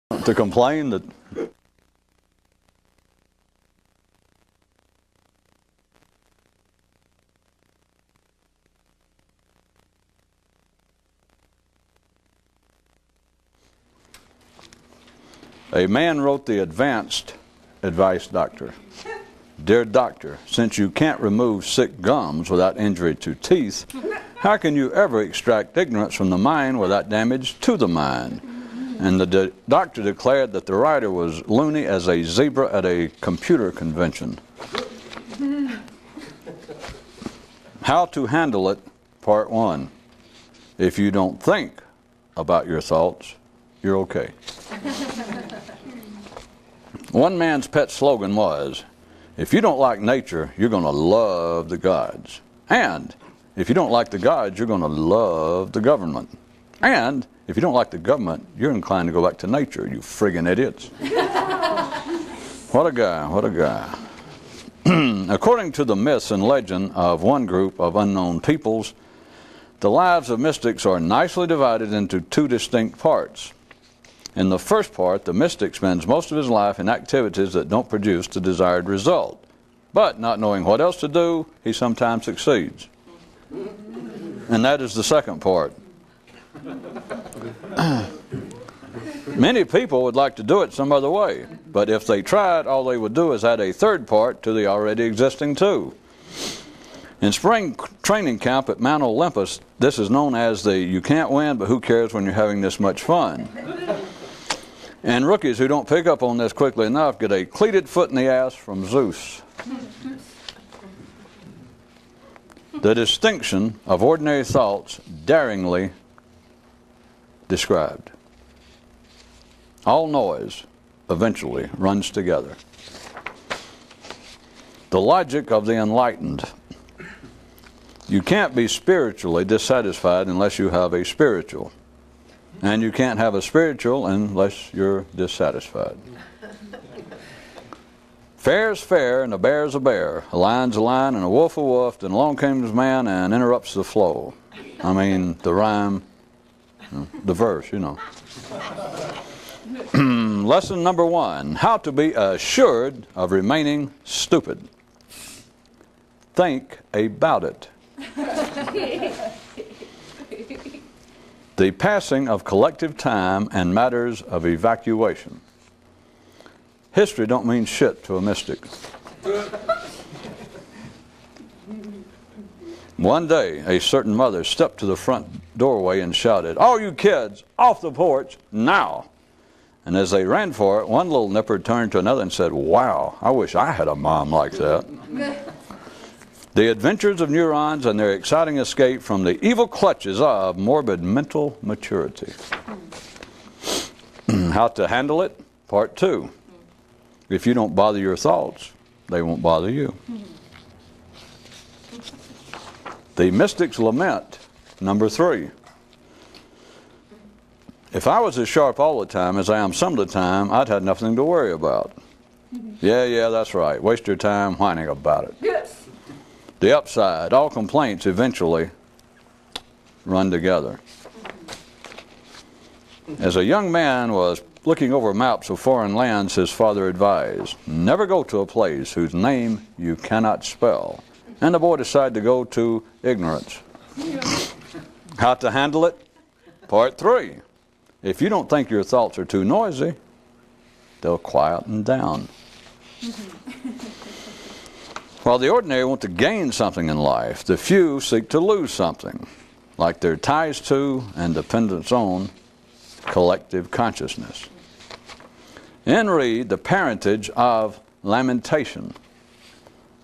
to complain that a man wrote the advanced advice doctor. Dear doctor, since you can't remove sick gums without injury to teeth, how can you ever extract ignorance from the mind without damage to the mind? And the doctor declared that the writer was loony as a zebra at a computer convention. How to handle it, part 1. If you don't think about your thoughts, you're okay. One man's pet slogan was, if you don't like nature, you're going to love the gods. And if you don't like the gods, you're going to love the government. And if you don't like the government, you're inclined to go back to nature, you friggin' idiots. What a guy, what a guy. According to the myths and legend of one group of unknown peoples, the lives of mystics are nicely divided into 2 distinct parts. In the first part, the mystic spends most of his life in activities that don't produce the desired result. But not knowing what else to do, he sometimes succeeds. And that is the second part. Many people would like to do it some other way, but if they tried, all they would do is add a third part to the already existing 2. In spring training camp at Mount Olympus, this is known as the you can't win, but who cares when you're having this much fun. And rookies who don't pick up on this quickly enough get a cleated foot in the ass from Zeus. The distinction of ordinary thoughts daringly described. All noise eventually runs together. The logic of the enlightened. You can't be spiritually dissatisfied unless you have a spiritual. And you can't have a spiritual unless you're dissatisfied. Fair's fair and a bear's a bear. A lion's a lion and a wolf a wolf. Then along comes man and interrupts the flow. I mean, the rhyme, the verse, you know. Lesson number 1. How to be assured of remaining stupid. Think about it. The passing of collective time and matters of evacuation. History don't mean shit to a mystic. One day, a certain mother stepped to the front doorway and shouted, "All you kids, off the porch, now!" And as they ran for it, one little nipper turned to another and said, "Wow, I wish I had a mom like that." The adventures of neurons and their exciting escape from the evil clutches of morbid mental maturity. How to handle it, part 2. If you don't bother your thoughts, they won't bother you. The mystic's lament, number 3. If I was as sharp all the time as I am some of the time, I'd have nothing to worry about. Yeah, that's right. Waste your time whining about it. Yes. The upside, all complaints eventually run together. As a young man was looking over maps of foreign lands, his father advised, never go to a place whose name you cannot spell. And the boy decided to go to ignorance. How to handle it? Part 3. If you don't think your thoughts are too noisy, they'll quieten down. While the ordinary want to gain something in life, the few seek to lose something, like their ties to and dependence on collective consciousness. And read the parentage of lamentation.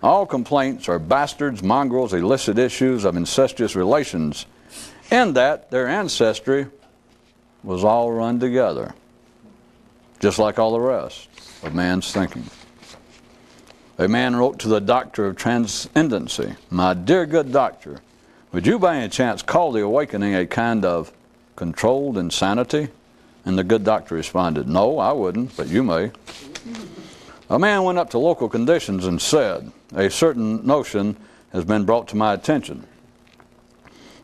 All complaints are bastards, mongrels, illicit issues of incestuous relations, in that their ancestry was all run together, just like all the rest of man's thinking. A man wrote to the doctor of transcendency, "My dear good doctor, would you by any chance call the awakening a kind of controlled insanity?" And the good doctor responded, "No, I wouldn't, but you may." A man went up to local conditions and said, "A certain notion has been brought to my attention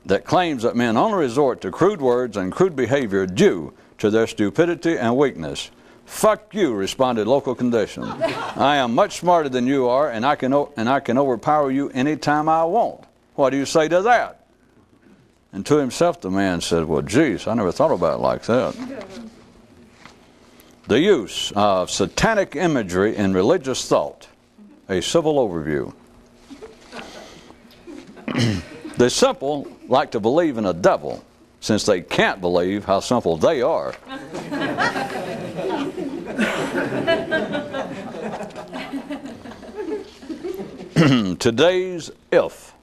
that claims that men only resort to crude words and crude behavior due to their stupidity and weakness. "Fuck you," responded local conditions. "I am much smarter than you are, and I can overpower you anytime I want. What do you say to that?" And to himself the man said, "Well, geez, I never thought about it like that." The use of satanic imagery in religious thought. A civil overview. The simple like to believe in a devil, since they can't believe how simple they are. Today's if.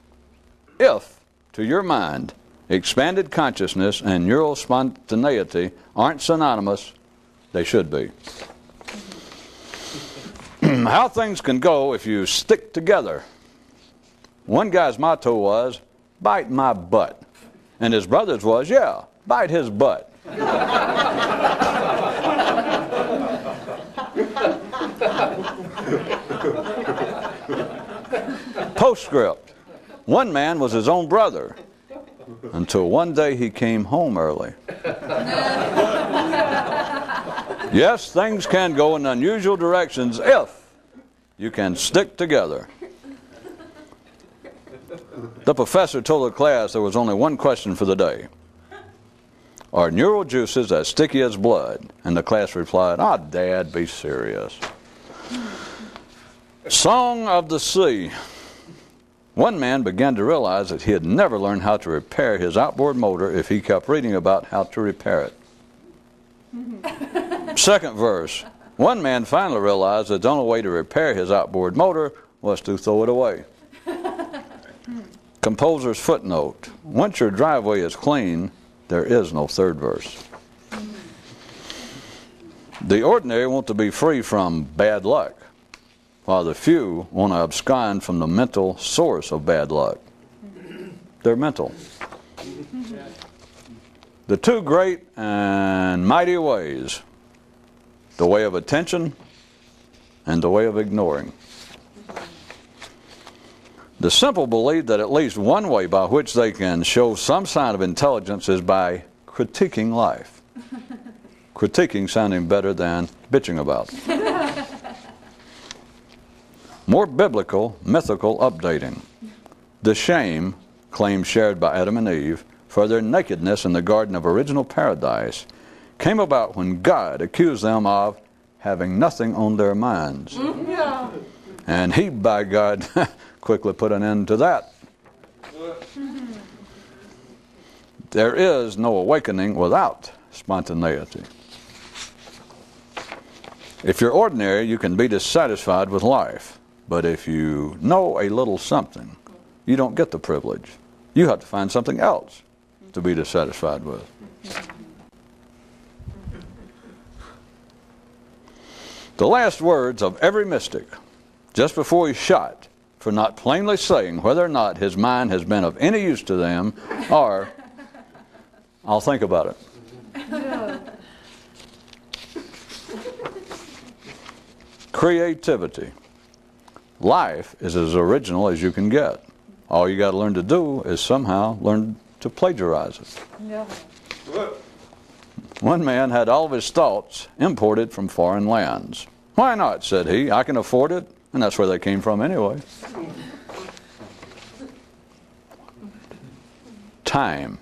If, to your mind, expanded consciousness and neural spontaneity aren't synonymous, they should be. How things can go if you stick together. One guy's motto was, "Bite my butt." And his brother's was, "Yeah, bite his butt." Postscript. One man was his own brother until one day he came home early. Yes, things can go in unusual directions if you can stick together. The professor told the class there was only one question for the day. "Are neural juices as sticky as blood?" And the class replied, "Ah, Dad, be serious." Song of the Sea. One man began to realize that he had never learned how to repair his outboard motor if he kept reading about how to repair it. Second verse. One man finally realized that the only way to repair his outboard motor was to throw it away. Composer's footnote. Once your driveway is clean, there is no third verse. The ordinary want to be free from bad luck, while the few want to abscond from the mental source of bad luck. They're mental. The two great and mighty ways, the way of attention and the way of ignoring. The simple believe that at least one way by which they can show some sign of intelligence is by critiquing life. Critiquing sounding better than bitching about. More biblical, mythical updating. The shame, claim shared by Adam and Eve, for their nakedness in the Garden of Original Paradise, came about when God accused them of having nothing on their minds. Yeah. And he, by God, quickly put an end to that. There is no awakening without spontaneity. If you're ordinary, you can be dissatisfied with life. But if you know a little something, you don't get the privilege. You have to find something else to be dissatisfied with. The last words of every mystic, just before he's shot, for not plainly saying whether or not his mind has been of any use to them, are, "I'll think about it." Creativity. Life is as original as you can get. All you got to learn to do is somehow learn to plagiarize it. Yeah. One man had all of his thoughts imported from foreign lands. "Why not?" said he. "I can afford it, and that's where they came from anyway." Time.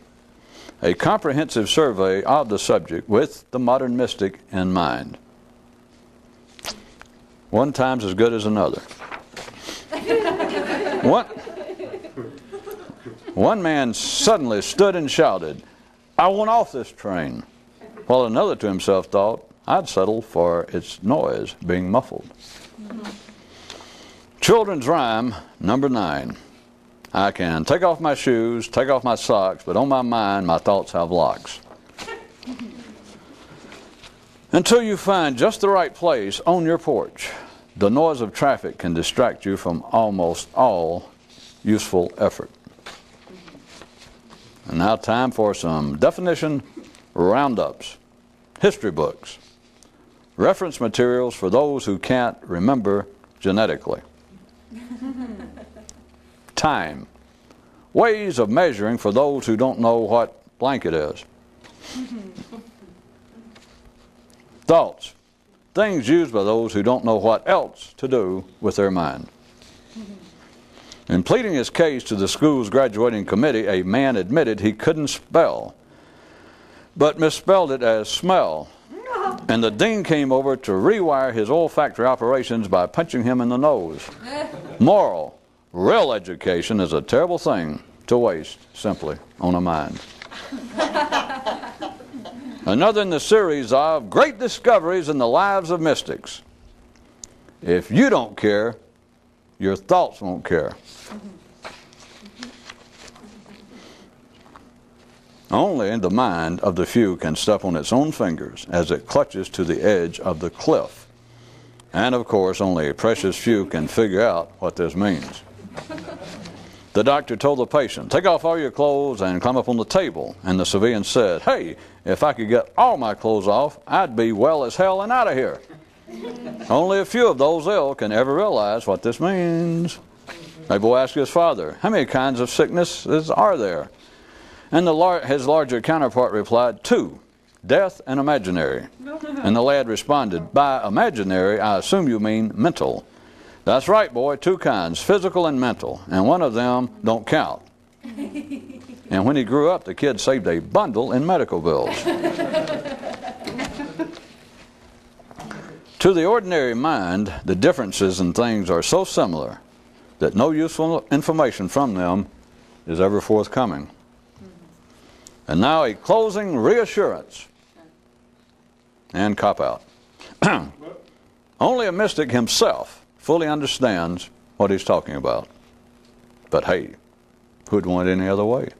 A comprehensive survey of the subject with the modern mystic in mind. One time's as good as another. One man suddenly stood and shouted, "I want off this train," while another to himself thought, "I'd settle for its noise being muffled." Children's rhyme number 9. I can take off my shoes, take off my socks, but on my mind my thoughts have locks. Until you find just the right place on your porch, the noise of traffic can distract you from almost all useful effort. And now time for some definition roundups. History books. Reference materials for those who can't remember genetically. Time. Ways of measuring for those who don't know what blanket is. Thoughts. Things used by those who don't know what else to do with their mind. In pleading his case to the school's graduating committee, a man admitted he couldn't spell, but misspelled it as smell. And the dean came over to rewire his olfactory operations by punching him in the nose. Moral. Real education is a terrible thing to waste simply on a mind. Another in the series of great discoveries in the lives of mystics. If you don't care, your thoughts won't care. Only the mind of the few can step on its own fingers as it clutches to the edge of the cliff. And of course, only a precious few can figure out what this means. The doctor told the patient, "Take off all your clothes and climb up on the table." And the civilian said, "Hey, if I could get all my clothes off, I'd be well as hell and out of here." Only a few of those ill can ever realize what this means. A boy asked his father, "How many kinds of sicknesses are there?" And his larger counterpart replied, "Two, death and imaginary." And the lad responded, "By imaginary, I assume you mean mental." "That's right, boy, two kinds, physical and mental, and one of them don't count." And when he grew up, the kid saved a bundle in medical bills. To the ordinary mind, the differences in things are so similar that no useful information from them is ever forthcoming. And now a closing reassurance and cop-out. Only a mystic himself fully understands what he's talking about. But hey, who'd want it any other way?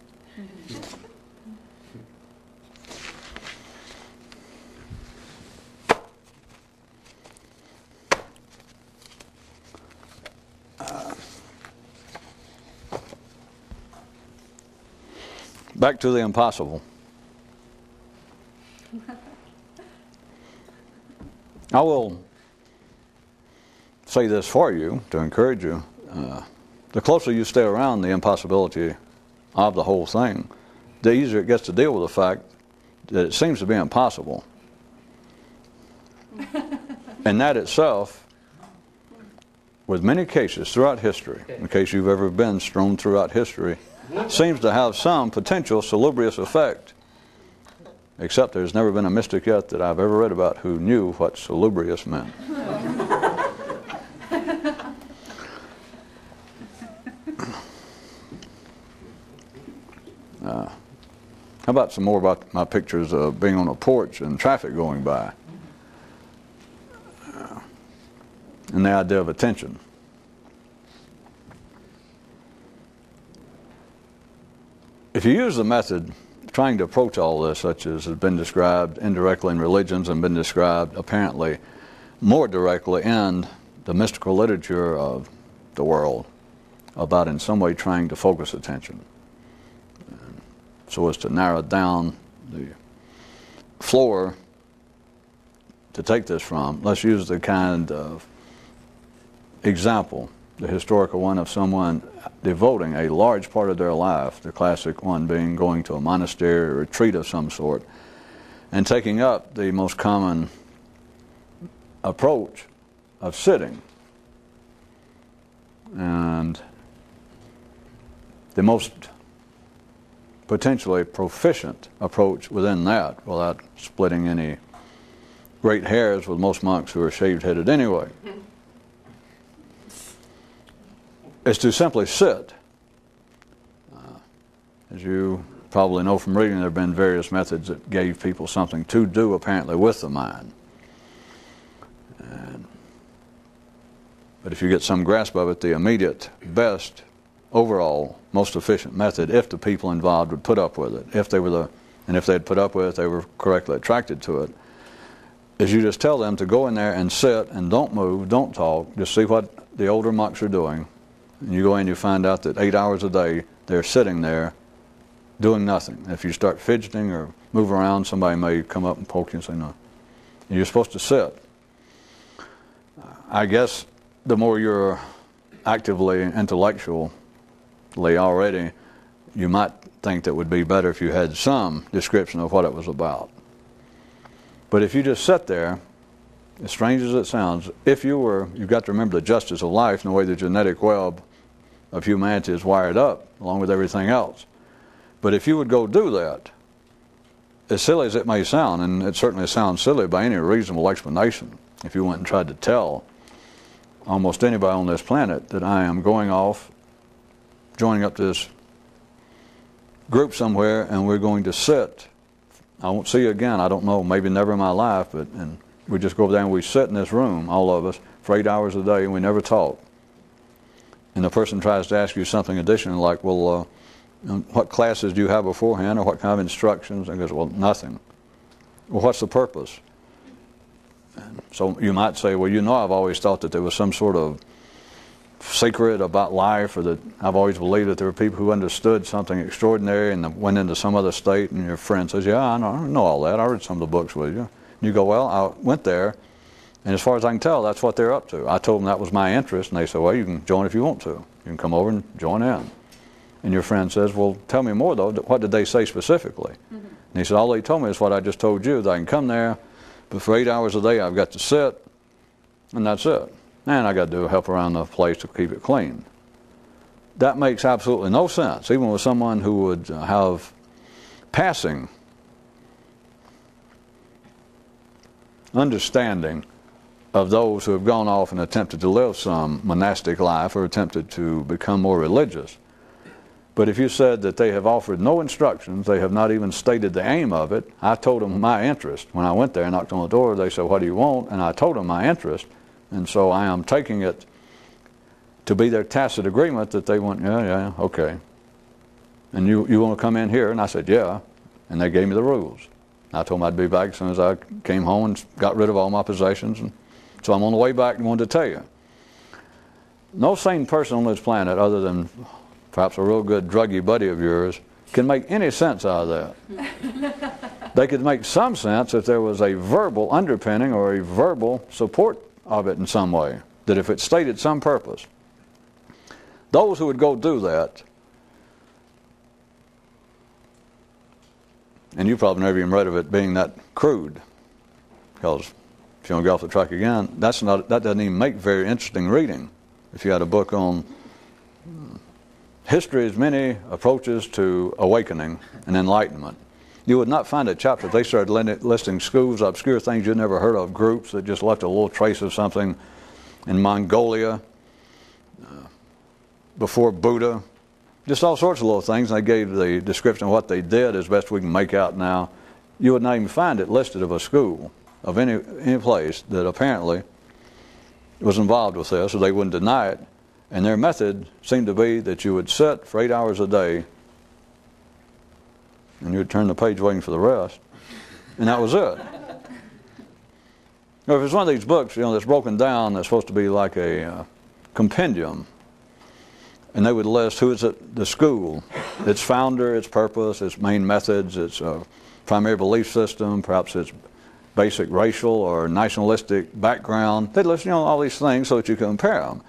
Back to the impossible. I will say this for you to encourage you. The closer you stay around the impossibility of the whole thing, the easier it gets to deal with the fact that it seems to be impossible. And that itself, with many cases throughout history, in case you've ever been strewn throughout history, seems to have some potential salubrious effect. Except there's never been a mystic yet that I've ever read about who knew what salubrious meant. How about some more about my pictures of being on a porch and traffic going by? And the idea of attention. If you use the method trying to approach all this, such as has been described indirectly in religions and been described apparently more directly in the mystical literature of the world, about in some way trying to focus attention so as to narrow down the floor to take this from, let's use the kind of example, the historical one of someone devoting a large part of their life, the classic one being going to a monastery or retreat of some sort, and taking up the most common approach of sitting. And the most potentially proficient approach within that, without splitting any great hairs with most monks who are shaved-headed anyway, is to simply sit. As you probably know from reading, there have been various methods that gave people something to do apparently with the mind. But if you get some grasp of it, the immediate best overall most efficient method, if the people involved would put up with it, if they had put up with it, they were correctly attracted to it, is you just tell them to go in there and sit and don't move, don't talk, just see what the older monks are doing. And you go in and you find out that 8 hours a day they're sitting there doing nothing. If you start fidgeting or move around, somebody may come up and poke you and say no. You're supposed to sit. I guess the more you're actively intellectually already, you might think that it would be better if you had some description of what it was about. But if you just sit there, as strange as it sounds, you've got to remember the justice of life and the way the genetic web of humanity is wired up, along with everything else. But if you would go do that, as silly as it may sound, and it certainly sounds silly by any reasonable explanation, if you went and tried to tell almost anybody on this planet that I am going off, joining up this group somewhere, and we're going to sit. I won't see you again, I don't know, maybe never in my life, and we just go over there and we sit in this room, all of us, for 8 hours a day, and we never talk. And the person tries to ask you something additional, like, well, what classes do you have beforehand, or what kind of instructions? And he goes, well, nothing. Well, what's the purpose? And so you might say, well, I've always thought that there was some sort of secret about life, or that I've always believed that there were people who understood something extraordinary and went into some other state, and your friend says, yeah, I know all that. I read some of the books with you. And you go, well, I went there, and as far as I can tell, that's what they're up to. I told them that was my interest, and they said, well, you can join if you want to. You can come over and join in. And your friend says, well, tell me more, though. What did they say specifically? Mm-hmm. And he said, all they told me is what I just told you, that I can come there, but for 8 hours a day I've got to sit, and that's it. And I got to help around the place to keep it clean. That makes absolutely no sense, even with someone who would have passing understanding of those who have gone off and attempted to live some monastic life or attempted to become more religious. But if you said that they have offered no instructions, they have not even stated the aim of it, I told them my interest. When I went there and knocked on the door, they said, what do you want? And I told them my interest. And so I am taking it to be their tacit agreement that they went, yeah, okay. And you want to come in here? And I said, yeah. And they gave me the rules. I told them I'd be back as soon as I came home and got rid of all my possessions. And so I'm on the way back and wanted to tell you. No sane person on this planet, other than perhaps a real good druggy buddy of yours, can make any sense out of that. They could make some sense if there was a verbal underpinning or a verbal support of it in some way, that if it stated some purpose. Those who would go do that, and you probably never even read of it being that crude, because if you want to go off the track again, that doesn't even make very interesting reading. If you had a book on history's many approaches to awakening and enlightenment, you would not find a chapter. They started listing schools, obscure things you'd never heard of, groups that just left a little trace of something in Mongolia before Buddha, just all sorts of little things. And they gave the description of what they did as best we can make out now. You would not even find it listed of a school of any place that apparently was involved with this, or they wouldn't deny it. And their method seemed to be that you would sit for 8 hours a day, and you would turn the page waiting for the rest, and that was it. Now, if it's one of these books, that's broken down, that's supposed to be like a compendium, and they would list who is at the school, its founder, its purpose, its main methods, its primary belief system, perhaps its basic racial or nationalistic background. They'd list all these things so that you can compare them.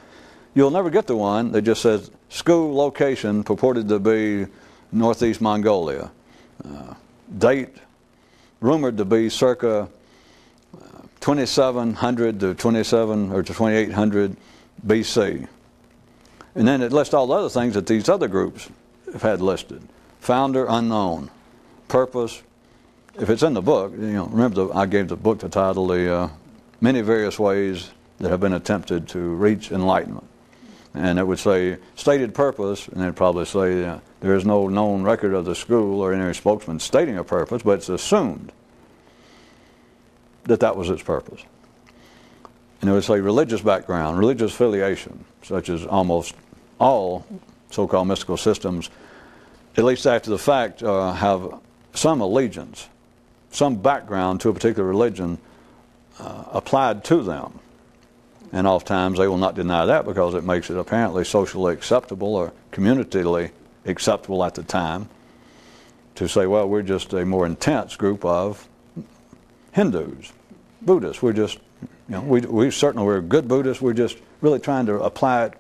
You'll never get the one that just says school location purported to be Northeast Mongolia. Date rumored to be circa 2700 to 27 or to 2800 BC. And then it lists all the other things that these other groups have had listed. Founder unknown. Purpose. If it's in the book, remember I gave the book the title, the many various ways that have been attempted to reach enlightenment. And it would say stated purpose, and it'd probably say there is no known record of the school or any spokesman stating a purpose, but it's assumed that was its purpose. And it would say religious background, religious affiliation, such as almost all so-called mystical systems, at least after the fact, have some allegiance, some background to a particular religion applied to them. And oftentimes they will not deny that because it makes it apparently socially acceptable or communitally acceptable at the time to say, well, we're just a more intense group of Hindus, Buddhists. We're just, we certainly we're good Buddhists. We're just really trying to apply it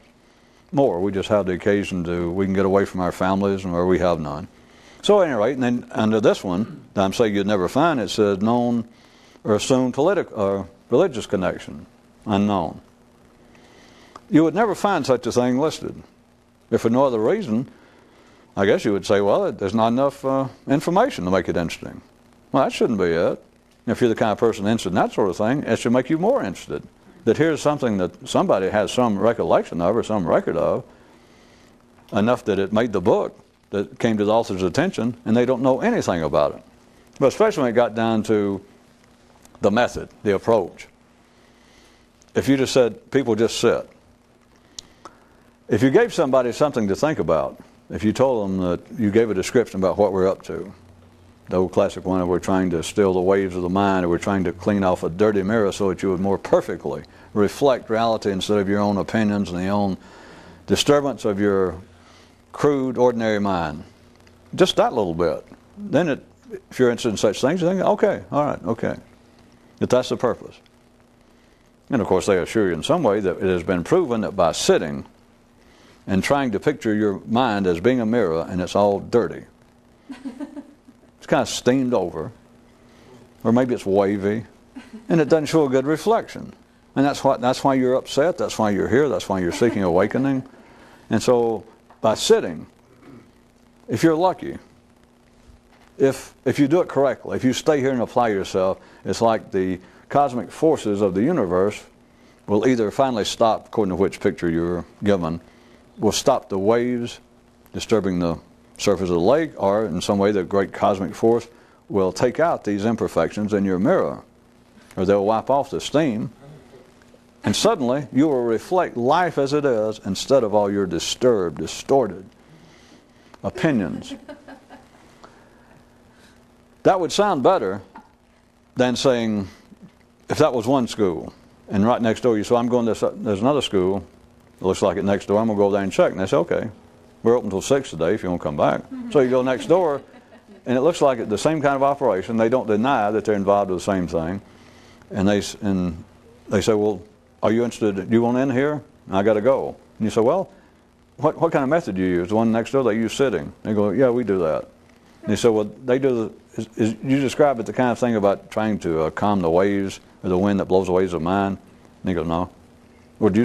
more. We just have the occasion we can get away from our families or we have none. So at any rate, and then under this one, I'm saying you'd never find, it says known or assumed political or religious connection, unknown. You would never find such a thing listed. If for no other reason, I guess you would say, well, there's not enough information to make it interesting. Well, that shouldn't be it. If you're the kind of person interested in that sort of thing, it should make you more interested. That here's something that somebody has some recollection of or some record of, enough that it made the book, that came to the author's attention, and they don't know anything about it. But especially when it got down to the method, the approach. If you just said, people just sit. If you gave somebody something to think about, if you told them that you gave a description about what we're up to, the old classic one, we're trying to still the waves of the mind, or we're trying to clean off a dirty mirror so that you would more perfectly reflect reality instead of your own opinions and the own disturbance of your crude, ordinary mind. Just that little bit. Then if you're interested in such things, you think, okay, all right, okay. If that's the purpose. And of course they assure you in some way that it has been proven that by sitting and trying to picture your mind as being a mirror and it's all dirty, it's kind of steamed over, or maybe it's wavy, and it doesn't show a good reflection. And that's why you're upset, that's why you're here, that's why you're seeking awakening. And so by sitting, if you're lucky, if you do it correctly, if you stay here and apply yourself, it's like the cosmic forces of the universe will either finally stop, according to which picture you're given, will stop the waves disturbing the surface of the lake, or in some way the great cosmic force will take out these imperfections in your mirror, or they'll wipe off the steam, and suddenly you will reflect life as it is instead of all your disturbed, distorted opinions. That would sound better than saying, if that was one school, and right next door you say, I'm going to there's another school, it looks like it next door, I'm going to go there and check. And they say, okay, we're open until 6 today if you want to come back. So you go next door, and it looks like the same kind of operation. They don't deny that they're involved with the same thing. And they say, well, are you interested, do you want in here? And I got to go. And you say, well, what kind of method do you use? The one next door, they use sitting. They go, yeah, we do that. And they say, well, they do you describe it the kind of thing about trying to calm the waves or the wind that blows the waves of mind? And he goes, no. Would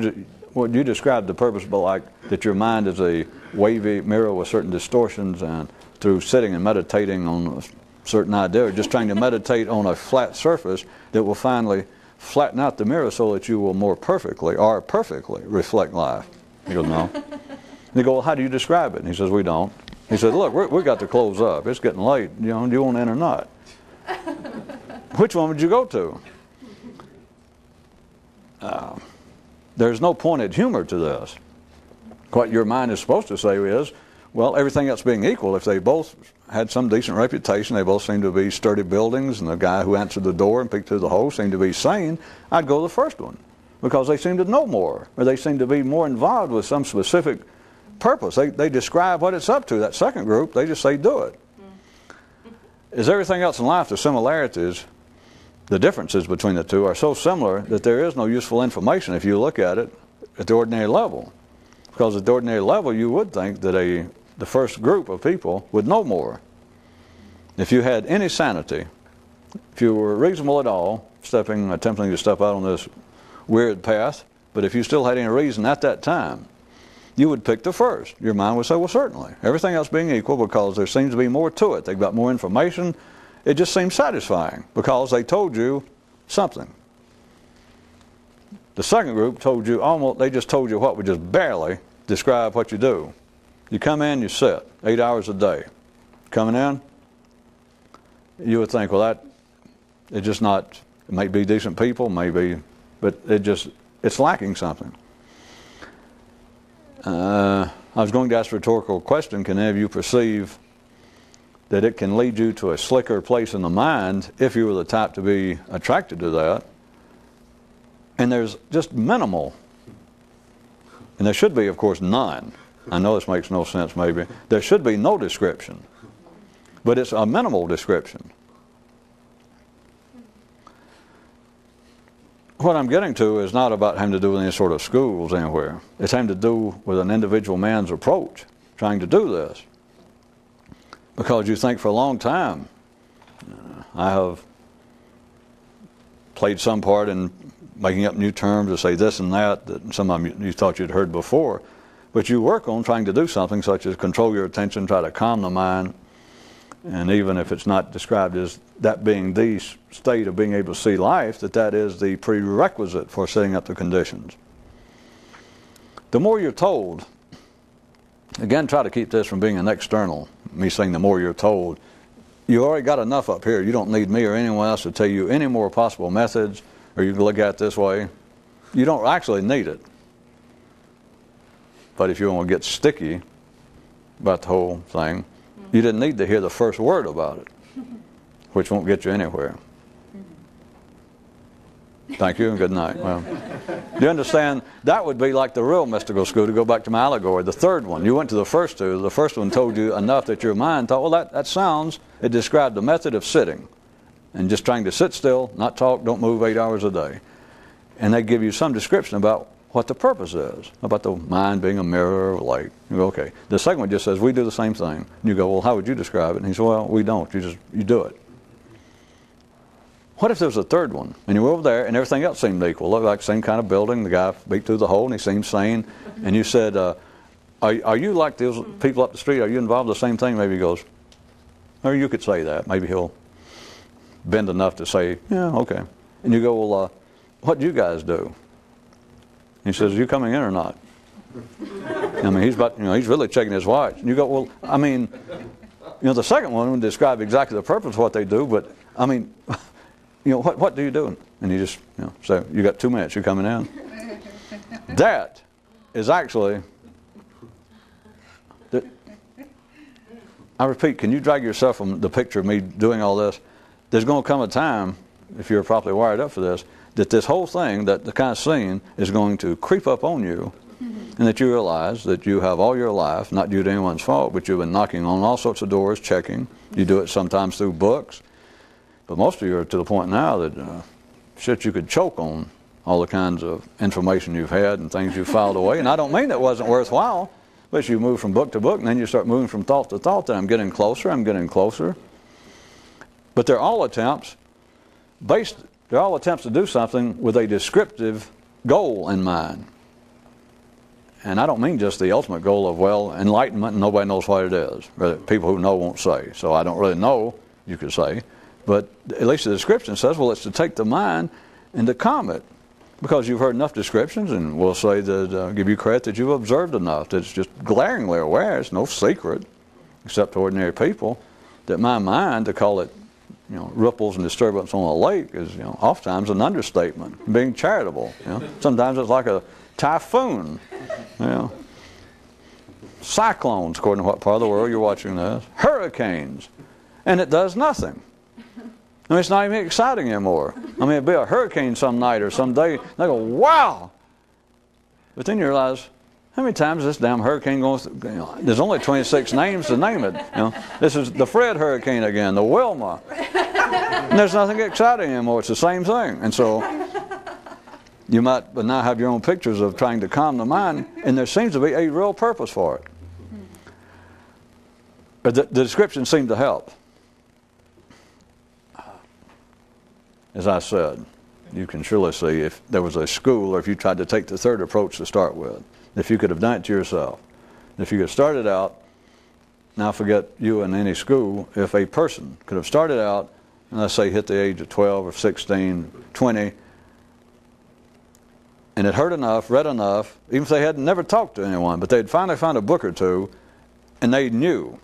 you describe the purpose, but like that your mind is a wavy mirror with certain distortions, and through sitting and meditating on a certain idea, or just trying to meditate on a flat surface that will finally flatten out the mirror so that you will more perfectly reflect life? He goes, no. And they go, well, how do you describe it? And he says, we don't. He said, look, we've got to close up. It's getting late. Do you want in or not? Which one would you go to? There's no pointed humor to this. What your mind is supposed to say is, well, everything else being equal, if they both had some decent reputation, they both seem to be sturdy buildings, and the guy who answered the door and picked through the hole seemed to be sane, I'd go to the first one, because they seem to know more, or they seem to be more involved with some specific purpose. They describe what it's up to. That second group, they just say do it. As everything else in life, the similarities, the differences between the two are so similar that there is no useful information if you look at it at the ordinary level. Because at the ordinary level, you would think that the first group of people would know more. If you had any sanity, if you were reasonable at all, attempting to step out on this weird path, but if you still had any reason at that time, you would pick the first. Your mind would say, well, certainly. Everything else being equal, because there seems to be more to it. They've got more information. It just seems satisfying because they told you something. The second group told you they just told you what would just barely describe what you do. You come in, you sit 8 hours a day. Coming in, you would think, well, it's just not, it may be decent people, maybe, but it's lacking something. I was going to ask a rhetorical question. Can any of you perceive that it can lead you to a slicker place in the mind if you were the type to be attracted to that? And there's just minimal, and there should be, of course, none. I know this makes no sense maybe. There should be no description, but it's a minimal description. What I'm getting to is not about having to do with any sort of schools anywhere. It's having to do with an individual man's approach, trying to do this. Because you think for a long time, I have played some part in making up new terms to say this and that some of them you thought you'd heard before. But you work on trying to do something such as control your attention, try to calm the mind, and even if it's not described as that being the state of being able to see life, that is the prerequisite for setting up the conditions. The more you're told, again, try to keep this from being an external, me saying the more you're told. You already got enough up here. You don't need me or anyone else to tell you any more possible methods, or you can look at it this way. You don't actually need it. But if you want to get sticky about the whole thing, you didn't need to hear the first word about it, which won't get you anywhere. Thank you and good night. Well, do you understand? That would be like the real mystical school, to go back to my allegory, the third one. You went to the first two. The first one told you enough that your mind thought, well, that sounds, it described the method of sitting and just trying to sit still, not talk, don't move 8 hours a day. And they give you some description about what the purpose is, about the mind being a mirror or light. You go, okay. The second one just says, we do the same thing. And you go, well, how would you describe it? And he said, well, we don't. You do it. What if there was a third one? And you were over there and everything else seemed equal. Looked like the same kind of building. The guy beat through the hole and he seemed sane. And you said, are you like those people up the street? Are you involved in the same thing? Maybe he goes, or you could say that. Maybe he'll bend enough to say, yeah, okay. And you go, well, what do you guys do? He says, are you coming in or not? I mean, he's really checking his watch. And you go, well, I mean, the second one would describe exactly the purpose of what they do, but, I mean, what do you do? And you just, say, you got 2 minutes, you coming in? That is actually, I repeat, can you drag yourself from the picture of me doing all this? There's going to come a time, if you're properly wired up for this, that this whole thing, that the kind of scene is going to creep up on you, and that you realize that you have all your life, not due to anyone's fault, but you've been knocking on all sorts of doors, checking. You do it sometimes through books. But most of you are to the point now that you could choke on all the kinds of information you've had and things you've filed away. And I don't mean it wasn't worthwhile, but you move from book to book, and then you start moving from thought to thought, that I'm getting closer. But they're all attempts to do something with a descriptive goal in mind. And I don't mean just the ultimate goal of, enlightenment, and nobody knows what it is. People who know won't say. So I don't really know, you could say. But at least the description says, it's to take the mind and to calm it. Because you've heard enough descriptions, and we'll say that, give you credit that you've observed enough, that it's just glaringly aware, it's no secret, except to ordinary people, that my mind, to call it, ripples and disturbance on a lake is, oftentimes an understatement, being charitable. Sometimes it's like a typhoon, cyclones, according to what part of the world you're watching this, hurricanes, and it does nothing. I mean, it's not even exciting anymore. I mean, it'd be a hurricane some night or some day, and they go, wow! But then you realize, how many times is this damn hurricane going through? There's only 26 names to name it. This is the Fred hurricane again, the Wilma. And there's nothing exciting anymore. It's the same thing. And so you might now have your own pictures of trying to calm the mind, and there seems to be a real purpose for it. But the description seemed to help. As I said, you can surely see if there was a school, or if you tried to take the third approach to start with, if you could have done it to yourself. If you could have started out, now forget you and any school, if a person could have started out, and let's say hit the age of 12 or 16, 20, and had heard enough, read enough, even if they had never talked to anyone, but they'd finally found a book or two, and they knew.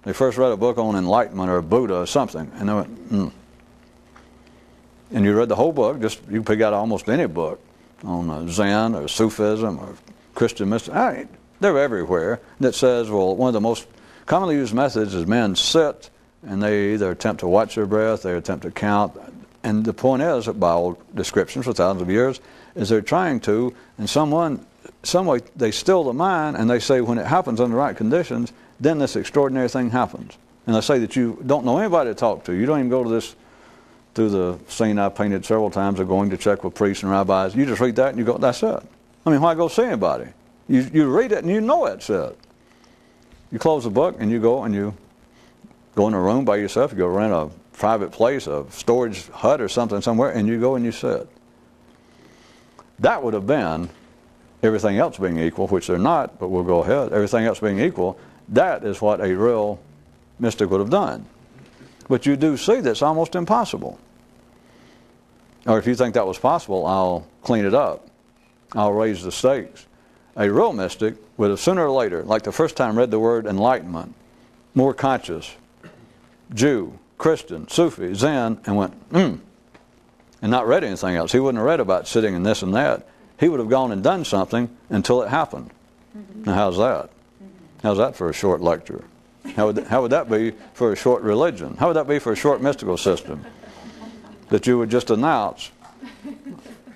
They first read a book on enlightenment or Buddha or something, and they went, And you read the whole book, you pick out almost any book on Zen or Sufism or Christian mysticism. They're everywhere. That says, one of the most commonly used methods is men sit and they either attempt to watch their breath, they attempt to count. And the point is, by all descriptions for thousands of years, is they're trying to, in some way, they still the mind, and they say when it happens under the right conditions, then this extraordinary thing happens. And they say that you don't know anybody to talk to. You don't even go to this, through the scene I painted several times of going to check with priests and rabbis. You just read that and you go, that's it. I mean, why go see anybody? You read it and you know it's it. You close the book and you go in a room by yourself. You go rent a private place, a storage hut or something somewhere, and you go and you sit. That would have been, everything else being equal, which they're not, but we'll go ahead, everything else being equal, that is what a real mystic would have done. But you do see that's almost impossible. Or if you think that was possible, I'll clean it up. I'll raise the stakes. A real mystic would have sooner or later, like the first time read the word enlightenment, more conscious, Jew, Christian, Sufi, Zen, and went, and not read anything else. He wouldn't have read about sitting and this and that. He would have gone and done something until it happened. Now how's that? How's that for a short lecture? How would that be for a short religion? How would that be for a short mystical system? That you would just announce,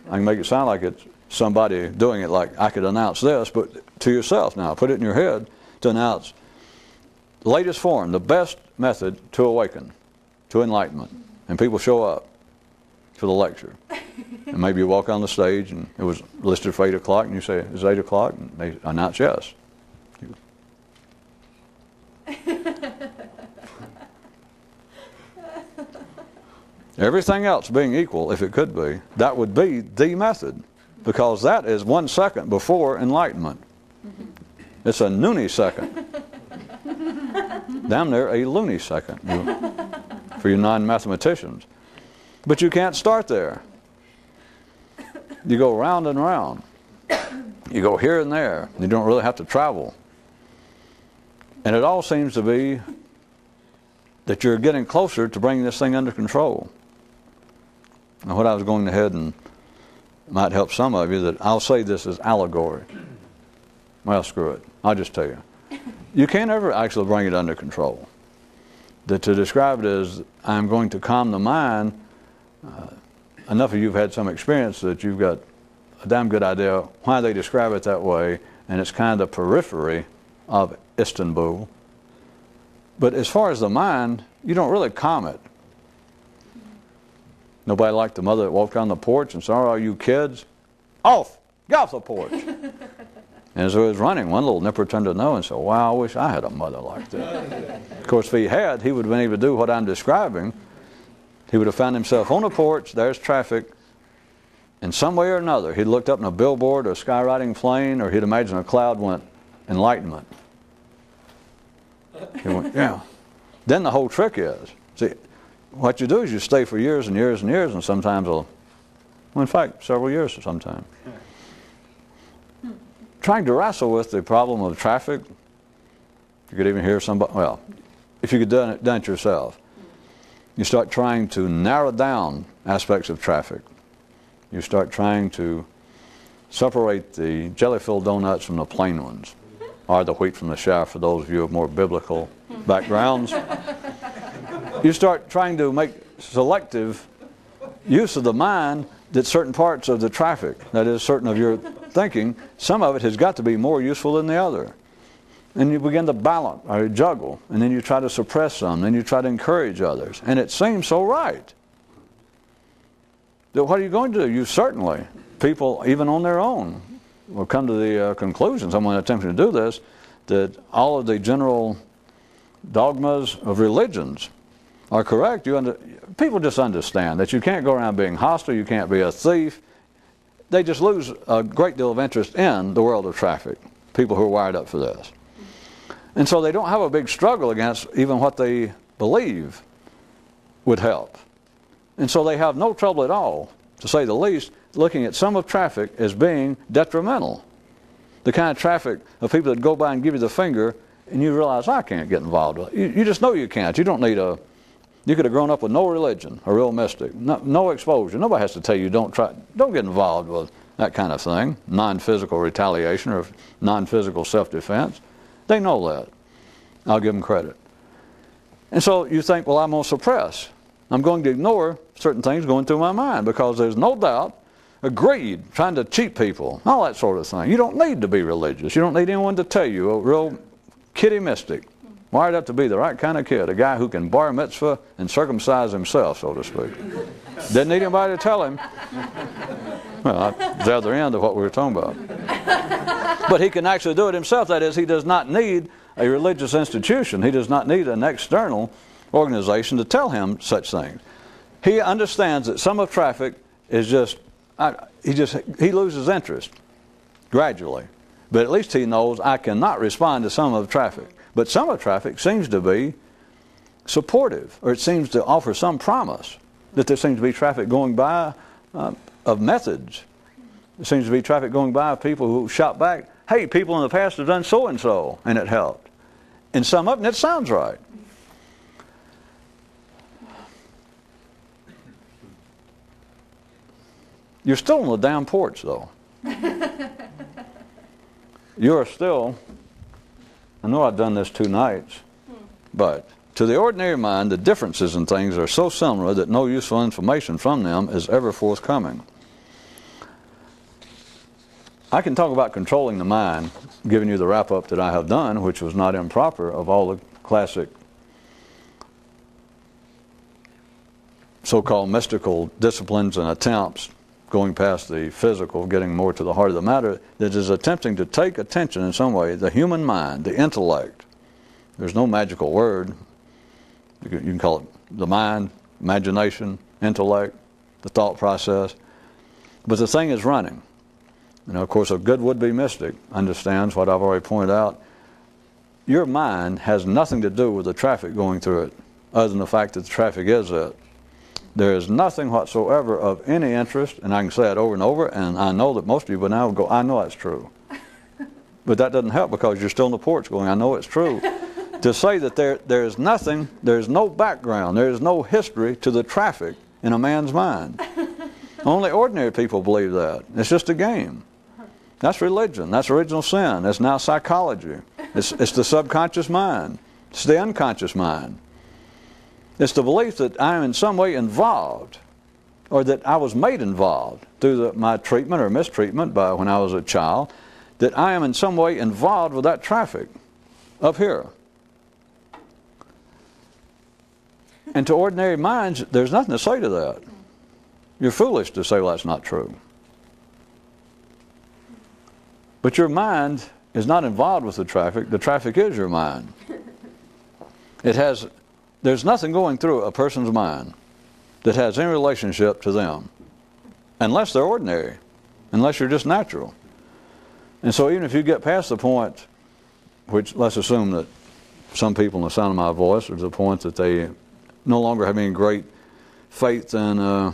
I can make it sound like it's somebody doing it like I could announce this, but to yourself now, put it in your head to announce the latest form, the best method to awaken, to enlightenment. And people show up for the lecture. And maybe you walk on the stage and it was listed for 8 o'clock and you say, is it 8 o'clock? And they announce yes. Everything else being equal, if it could be, that would be the method, because that is 1 second before enlightenment. It's a noonie second. Damn near a loony second for you non-mathematicians. But you can't start there. You go round and round. You go here and there. You don't really have to travel. And it all seems to be that you're getting closer to bringing this thing under control. Now, what I was going ahead and might help some of you, that I'll say this is allegory. Well, screw it. I'll just tell you. You can't ever actually bring it under control. That to describe it as, I'm going to calm the mind, enough of you have had some experience that you've got a damn good idea why they describe it that way, and it's kind of periphery of Istanbul. But as far as the mind, you don't really calm it. Nobody liked the mother that walked on the porch and said, "Oh, you kids, off! Get off the porch!" And as he was running, one little nipper turned to know and said, "Wow, I wish I had a mother like that." Of course, if he had, he would have been able to do what I'm describing. He would have found himself on a porch, there's traffic, and some way or another, he'd looked up in a billboard or a skywriting plane, or he'd imagined a cloud went, enlightenment. He went, yeah. Then the whole trick is, see, what you do is you stay for years and years and years, and sometimes, well, in fact, several years sometimes. Trying to wrestle with the problem of traffic. You could even hear somebody, well, if you could done it yourself. You start trying to narrow down aspects of traffic. You start trying to separate the jelly-filled donuts from the plain ones, or the wheat from the chaff for those of you with more biblical backgrounds. You start trying to make selective use of the mind that certain parts of the traffic, that is, certain of your thinking, some of it has got to be more useful than the other. And you begin to balance or juggle, and then you try to suppress some, then you try to encourage others. And it seems so right. That what are you going to do? You certainly, people even on their own, will come to the conclusion, someone attempting to do this, that all of the general dogmas of religions are correct. People just understand that you can't go around being hostile, you can't be a thief. They just lose a great deal of interest in the world of traffic, people who are wired up for this. And so they don't have a big struggle against even what they believe would help. And so they have no trouble at all, to say the least, looking at some of traffic as being detrimental. The kind of traffic of people that go by and give you the finger, and you realize, I can't get involved with it. You just know you can't. You don't need you could have grown up with no religion, a real mystic, no exposure. Nobody has to tell you don't get involved with that kind of thing, non-physical retaliation or non-physical self-defense. They know that. I'll give them credit. And so you think, well, I'm going to suppress. I'm going to ignore certain things going through my mind because there's no doubt, greed, trying to cheat people, all that sort of thing. You don't need to be religious. You don't need anyone to tell you, a real kiddie mystic, wired up to be the right kind of kid, a guy who can bar mitzvah and circumcise himself, so to speak. Didn't need anybody to tell him. Well, that's the other end of what we were talking about. But he can actually do it himself. That is, he does not need a religious institution. He does not need an external organization to tell him such things. He understands that some of traffic is he loses interest gradually. But at least he knows I cannot respond to some of traffic. But some of traffic seems to be supportive, or it seems to offer some promise that there seems to be traffic going by of methods. There seems to be traffic going by of people who shout back, hey, people in the past have done so and so, and it helped. And some of them, it sounds right. You're still on the damn porch, though. You're still, I know I've done this 2 nights, but to the ordinary mind, the differences in things are so similar that no useful information from them is ever forthcoming. I can talk about controlling the mind, giving you the wrap-up that I have done, which was not improper, of all the classic so-called mystical disciplines and attempts going past the physical, getting more to the heart of the matter, that is attempting to take attention in some way, the human mind, the intellect. There's no magical word. You can call it the mind, imagination, intellect, the thought process. But the thing is running. You know, of course, a good would-be mystic understands what I've already pointed out. Your mind has nothing to do with the traffic going through it, other than the fact that the traffic is it. There is nothing whatsoever of any interest, and I can say it over and over, and I know that most of you by now go, I know that's true. But that doesn't help because you're still on the porch going, I know it's true. To say that there is nothing, there is no background, there is no history to the traffic in a man's mind. Only ordinary people believe that. It's just a game. That's religion. That's original sin. That's now psychology. It's the subconscious mind. It's the unconscious mind. It's the belief that I am in some way involved, or that I was made involved through my treatment or mistreatment by when I was a child, that I am in some way involved with that traffic up here. And to ordinary minds, there's nothing to say to that. You're foolish to say, well, that's not true. But your mind is not involved with the traffic. The traffic is your mind. There's nothing going through a person's mind that has any relationship to them, unless they're ordinary, unless you're just natural. And so even if you get past the point, which let's assume that some people in the sound of my voice are to the point that they no longer have any great faith in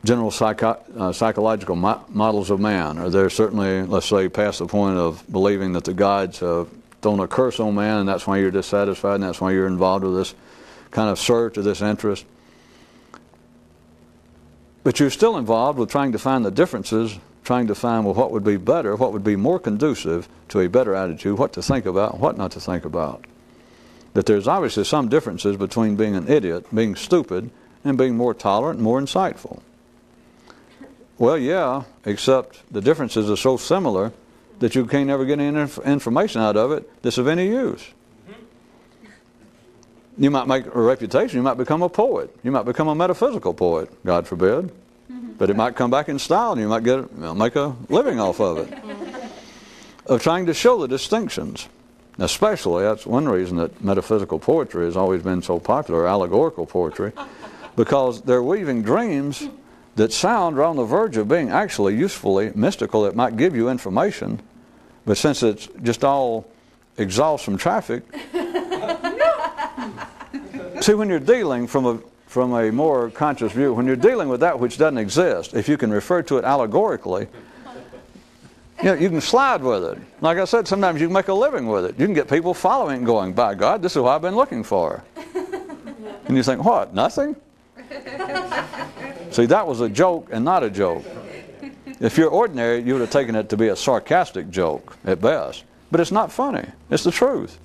general psychological models of man, or they're certainly, let's say, past the point of believing that the gods have thrown a curse on man, and that's why you're dissatisfied, and that's why you're involved with this kind of search or this interest. But you're still involved with trying to find the differences, trying to find, well, what would be better, what would be more conducive to a better attitude, what to think about, what not to think about. That there's obviously some differences between being an idiot, being stupid, and being more tolerant and more insightful. Well, yeah, except the differences are so similar that you can't ever get any information out of it that's of any use. You might make a reputation, you might become a poet, you might become a metaphysical poet, God forbid, but it might come back in style and you might make a living off of it. Of trying to show the distinctions. Especially, that's one reason that metaphysical poetry has always been so popular, allegorical poetry, because they're weaving dreams that sound are on the verge of being actually usefully mystical, that might give you information, but since it's just all exhaust from traffic. See, when you're dealing from a more conscious view, when you're dealing with that which doesn't exist, if you can refer to it allegorically, you can slide with it. Like I said, sometimes you can make a living with it. You can get people following and going, by God, this is what I've been looking for. And you think, what, nothing? See, that was a joke and not a joke. If you're ordinary, you would have taken it to be a sarcastic joke at best. But it's not funny. It's the truth.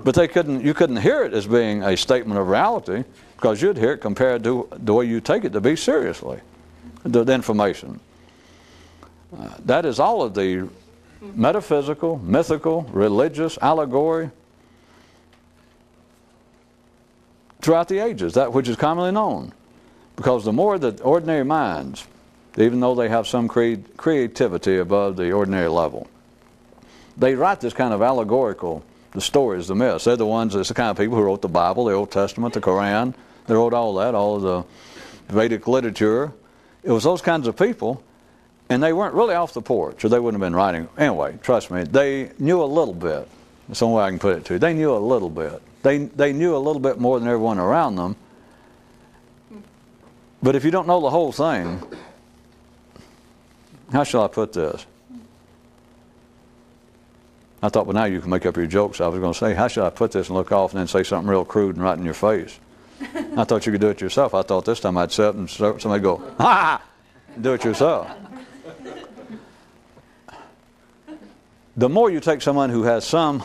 But you couldn't hear it as being a statement of reality, because you'd hear it compared to the way you take it to be seriously, the information. That is all of the metaphysical, mythical, religious, allegory throughout the ages, that which is commonly known. Because the more that ordinary minds, even though they have some creativity above the ordinary level, they write this kind of allegorical the stories, the myths. They're the ones, it's the kind of people who wrote the Bible, the Old Testament, the Quran. They wrote all that, all of the Vedic literature. It was those kinds of people, and they weren't really off the porch, or they wouldn't have been writing. Anyway, trust me, they knew a little bit. That's the only way I can put it to you. They knew a little bit. They knew a little bit more than everyone around them. But if you don't know the whole thing, how shall I put this? I thought, well, now you can make up your jokes. I was going to say, how should I put this and look off and then say something real crude and right in your face? I thought you could do it yourself. I thought this time I'd sit up and somebody go, ha! Do it yourself. The more you take someone who has some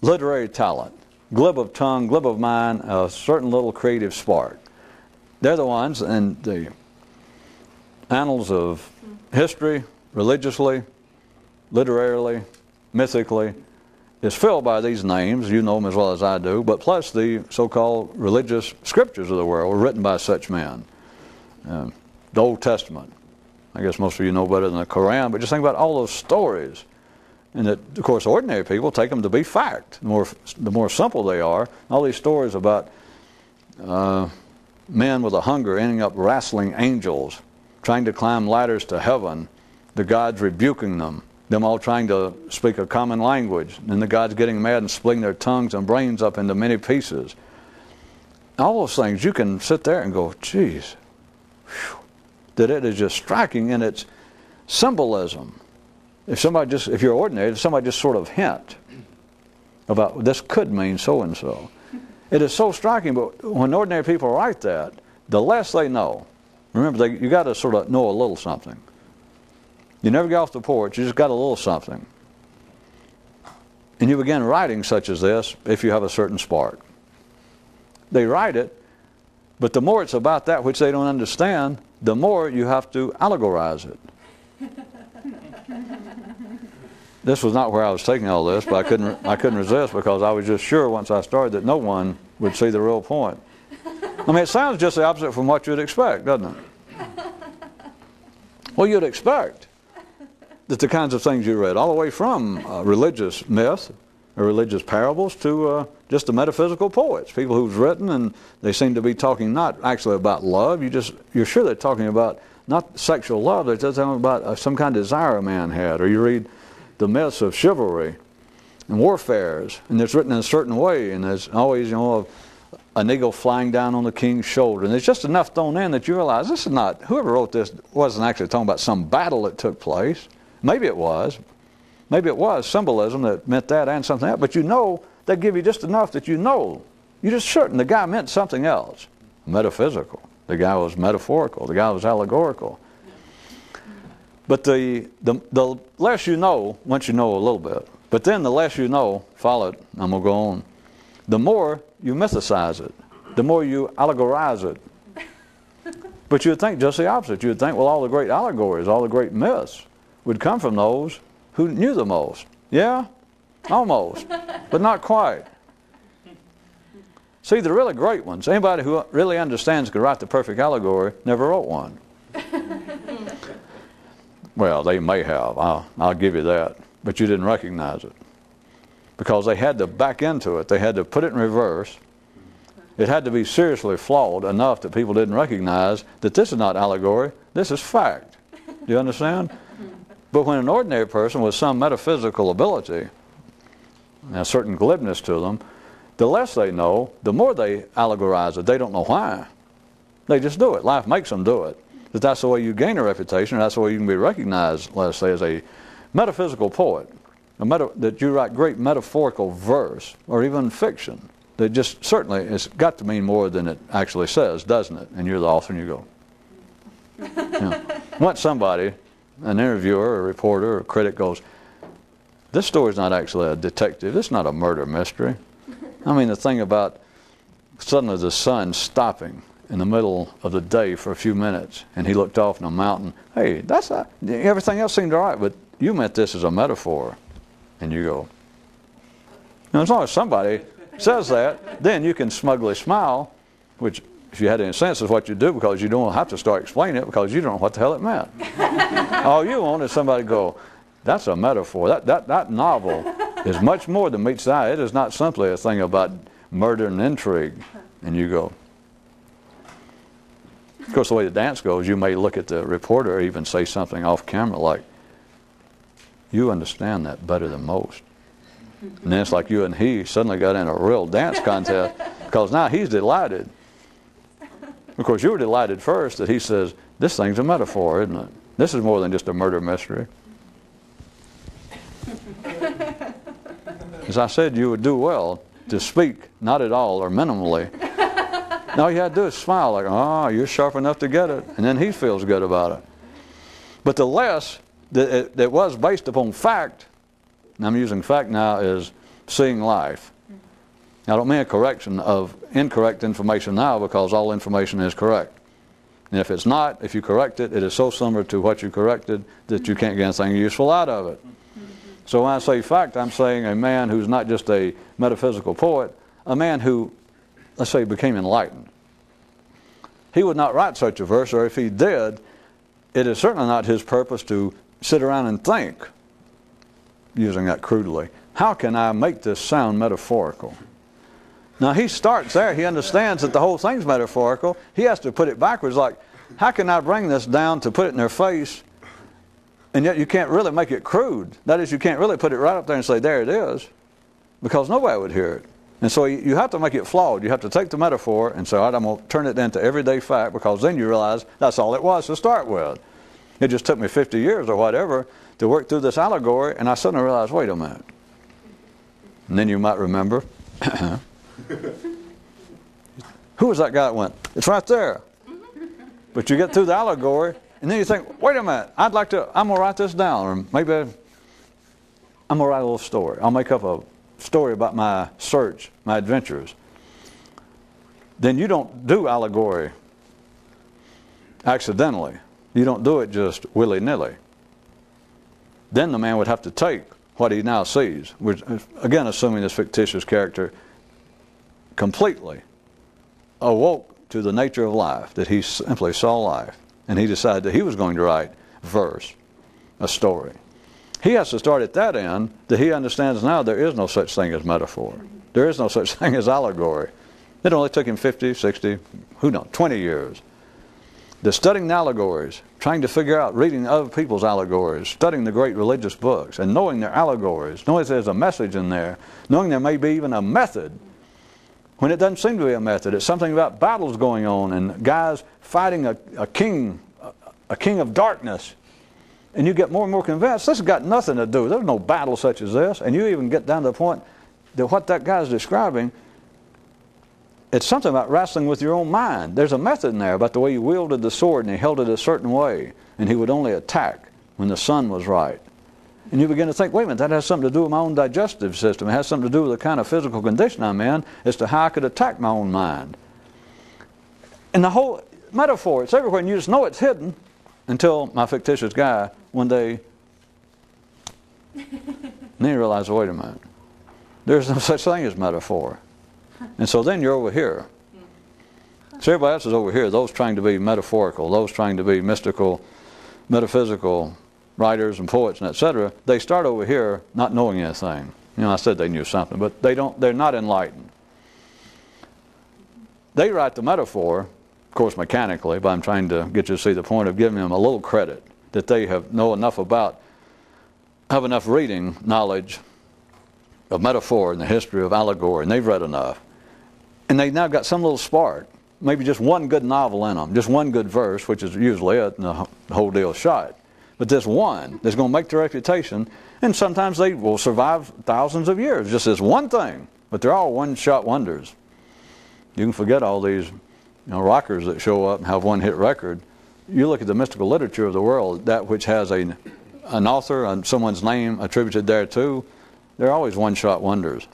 literary talent, glib of tongue, glib of mind, a certain little creative spark, they're the ones in the annals of history, religiously, literarily, mythically, is filled by these names. You know them as well as I do, but plus the so-called religious scriptures of the world were written by such men. The Old Testament, I guess most of you know better than the Quran, but just think about all those stories. And that, of course, ordinary people take them to be fact. The more simple they are, all these stories about men with a hunger ending up wrestling angels, trying to climb ladders to heaven, the gods rebuking them all trying to speak a common language, and the gods getting mad and splitting their tongues and brains up into many pieces. All those things, you can sit there and go, geez, whew, that it is just striking in its symbolism. If you're ordinary, if somebody just sort of hint about this could mean so and so, it is so striking. But when ordinary people write that, the less they know. Remember, you got to sort of know a little something. You never get off the porch. You just got a little something, and you begin writing such as this if you have a certain spark. They write it, but the more it's about that which they don't understand, the more you have to allegorize it. This was not where I was taking all this, but I couldn't resist, because I was just sure once I started that no one would see the real point. I mean, it sounds just the opposite from what you'd expect, doesn't it? Well, you'd expect that the kinds of things you read, all the way from religious myth or religious parables to just the metaphysical poets, people who've written, and they seem to be talking not actually about love. You're sure they're talking about not sexual love. They're just talking about some kind of desire a man had. Or you read the myths of chivalry and warfares, and it's written in a certain way, and there's always, an eagle flying down on the king's shoulder, and there's just enough thrown in that you realize this is not, whoever wrote this wasn't actually talking about some battle that took place. Maybe it was symbolism that meant that and something else, but they give you just enough that you're just certain the guy meant something else, metaphysical. The guy was metaphorical. The guy was allegorical. But the less you know, once you know a little bit, but then the less you know, follow it, I'm going to go on, the more you mythicize it, the more you allegorize it. But you would think just the opposite. You would think, well, all the great allegories, all the great myths would come from those who knew the most. Yeah, almost, but not quite. See, the really great ones, anybody who really understands could write the perfect allegory, never wrote one. Well, they may have, I'll give you that, but you didn't recognize it. Because they had to back into it. They had to put it in reverse. It had to be seriously flawed enough that people didn't recognize that this is not allegory, this is fact. Do you understand? But when an ordinary person with some metaphysical ability, a certain glibness to them, the less they know, the more they allegorize it. They don't know why. They just do it. Life makes them do it. That that's the way you gain a reputation, and that's the way you can be recognized, let's say, as a metaphysical poet. That you write great metaphorical verse, or even fiction. That just certainly, it's got to mean more than it actually says, doesn't it? And you're the author and you go. Once somebody, an interviewer, or a reporter, or a critic goes, this story's not actually a detective, it's not a murder mystery. I mean, the thing about suddenly the sun stopping in the middle of the day for a few minutes, and he looked off in a mountain, hey, everything else seemed all right, but you meant this as a metaphor. And you go, now, as long as somebody says that, then you can smugly smile, which, if you had any sense, is what you do, because you don't have to start explaining it, because you don't know what the hell it meant. All you want is somebody to go, that's a metaphor. That novel is much more than meets the eye. It is not simply a thing about murder and intrigue. And you go. Of course, the way the dance goes, you may look at the reporter or even say something off camera like, you understand that better than most. And then it's like you and he suddenly got in a real dance contest because now he's delighted. Of course, you were delighted first that he says, this thing's a metaphor, isn't it? This is more than just a murder mystery. As I said, you would do well to speak not at all or minimally. And all you had to do is smile like, oh, you're sharp enough to get it. And then he feels good about it. But the less that was based upon fact, and I'm using fact now as seeing life. I don't mean a correction of incorrect information now because all information is correct. And if it's not, if you correct it, it is so similar to what you corrected that you can't get anything useful out of it. So when I say fact, I'm saying a man who's not just a metaphysical poet, a man who, let's say, became enlightened. He would not write such a verse, or if he did, it is certainly not his purpose to sit around and think, using that crudely, how can I make this sound metaphorical? Now he starts there. He understands that the whole thing's metaphorical. He has to put it backwards like, how can I bring this down to put it in their face, and yet you can't really make it crude. That is, you can't really put it right up there and say, there it is, because nobody would hear it. And so you have to make it flawed. You have to take the metaphor and say, all right, I'm going to turn it into everyday fact, because then you realize that's all it was to start with. It just took me 50 years or whatever to work through this allegory, and I suddenly realized, wait a minute. And then you might remember, who was that guy that went, it's right there. But you get through the allegory, and then you think, wait a minute, I'm going to write this down, or maybe I'm going to write a little story. I'll make up a story about my search, my adventures. Then you don't do allegory accidentally. You don't do it just willy-nilly. Then the man would have to take what he now sees, which, again, assuming this fictitious character completely awoke to the nature of life, that he simply saw life, and he decided that he was going to write verse, a story. He has to start at that end, that he understands now there is no such thing as metaphor. There is no such thing as allegory. It only took him 50, 60, who knows, 20 years. The studying the allegories, trying to figure out, reading other people's allegories, studying the great religious books, and knowing their allegories, knowing there's a message in there, knowing there may be even a method, when it doesn't seem to be a method. It's something about battles going on and guys fighting a king of darkness. And you get more and more convinced, this has got nothing to do. There's no battle such as this. And you even get down to the point that what that guy's describing, it's something about wrestling with your own mind. There's a method in there about the way he wielded the sword, and he held it a certain way, and he would only attack when the sun was right. And you begin to think, wait a minute, that has something to do with my own digestive system. It has something to do with the kind of physical condition I'm in as to how I could attack my own mind. And the whole metaphor, it's everywhere, and you just know it's hidden until my fictitious guy one day, and then you realize, wait a minute, there's no such thing as metaphor. And so then you're over here. So everybody else is over here, those trying to be metaphorical, those trying to be mystical, metaphysical writers and poets and etc. They start over here not knowing anything. You know, I said they knew something, but they're not enlightened. They write the metaphor, of course mechanically, but I'm trying to get you to see the point of giving them a little credit that they have enough reading knowledge of metaphor and the history of allegory, and they've read enough. And they've now got some little spark, maybe just one good novel in them, just one good verse, which is usually it, and the whole deal's shot. But this one that's going to make their reputation, and sometimes they will survive thousands of years, just as one thing, but they're all one-shot wonders. You can forget all these rockers that show up and have one-hit record. You look at the mystical literature of the world, that which has an author and someone's name attributed thereto, they're always one-shot wonders.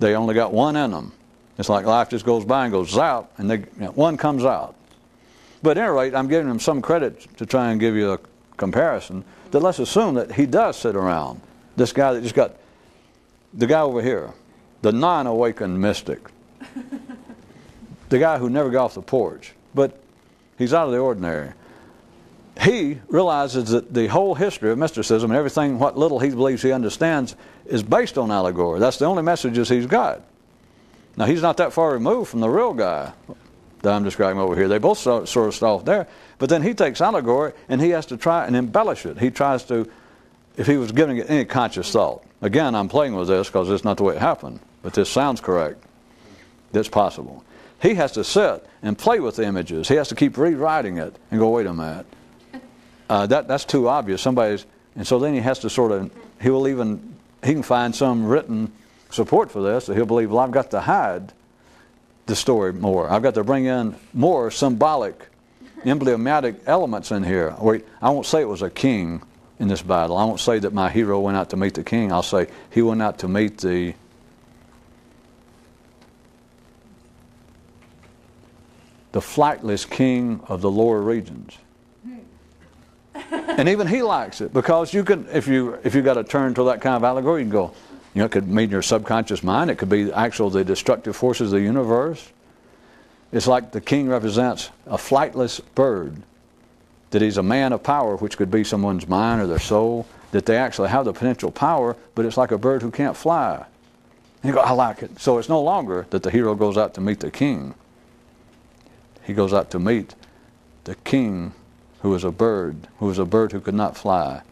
They only got one in them. It's like life just goes by and goes zap, and one comes out. But at any rate, I'm giving them some credit to try and give you a comparison, that let's assume that he does sit around. This guy that just got, the guy over here, the non-awakened mystic, the guy who never got off the porch, but he's out of the ordinary. he realizes that the whole history of mysticism and everything, what little he believes he understands, is based on allegory. That's the only messages he's got. Now, he's not that far removed from the real guy that I'm describing over here. They both sort of start off there. But then he takes allegory and he has to try and embellish it. He tries to, if he was giving it any conscious thought. Again, I'm playing with this because it's not the way it happened. But this sounds correct. It's possible. He has to sit and play with the images. He has to keep rewriting it and go, wait a minute. That's too obvious. And so then he has to sort of, he can find some written support for this, that he'll believe, well, I've got to hide the story more. I've got to bring in more symbolic, emblematic elements in here. Wait, I won't say it was a king in this battle. I won't say that my hero went out to meet the king. I'll say he went out to meet the flightless king of the lower regions. And even he likes it, because you can, if you got to turn to that kind of allegory, you can go, it could mean your subconscious mind. It could be the destructive forces of the universe. It's like the king represents a flightless bird, that he's a man of power, which could be someone's mind or their soul, that they actually have the potential power, but it's like a bird who can't fly. And you go, I like it. So it's no longer that the hero goes out to meet the king. He goes out to meet the king who is a bird who could not fly